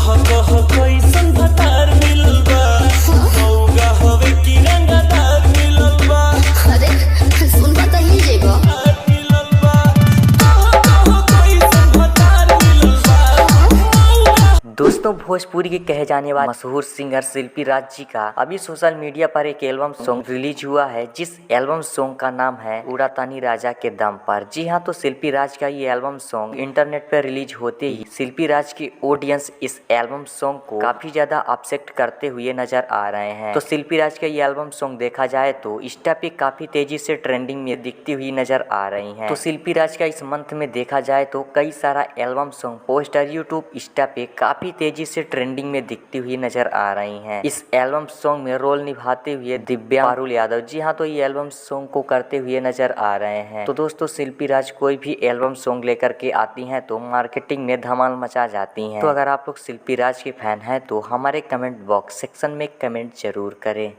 कह कैसन भतार मिलल बा, मौगा हवे कि रंगदार मिलल बा। अरे सुनबा त हिल जेबो। मिलल बा, कह कैसन भतार मिलल बा। दोस्तों, भोजपुरी के कहे जाने वाले मशहूर सिंगर शिल्पी राज जी का अभी सोशल मीडिया पर एक एल्बम सॉन्ग रिलीज हुआ है, जिस एल्बम सॉन्ग का नाम है उड़ातानी राजा के दम पर। जी हाँ, तो शिल्पी राज का ये एल्बम सॉन्ग इंटरनेट पर रिलीज होते ही शिल्पी राज की ऑडियंस इस एल्बम सॉन्ग को काफी ज्यादा अपसेट करते हुए नजर आ रहे हैं। तो शिल्पी राज का ये एल्बम सॉन्ग देखा जाए तो इंस्टा पे काफी तेजी से ट्रेंडिंग में दिखती हुई नजर आ रही है। तो शिल्पी राज का इस मंथ में देखा जाए तो कई सारा album song poster YouTube Insta पे काफी तेजी से ट्रेंडिंग में दिखती हुई नजर आ रही हैं। इस एल्बम सॉन्ग में रोल निभाते हुए दिव्या पारुल यादव, जी हाँ, तो ये एल्बम सॉन्ग को करते हुए नजर आ रहे हैं। तो दोस्तों, शिल्पी राज कोई भी एल्बम सॉन्ग लेकर के आती हैं तो मार्केटिंग में धमाल मचा जाती हैं। तो अगर आप लोग शिल्पी राज के फैन हैं तो हमारे कमेंट बॉक्स सेक्शन में कमेंट जरूर करें।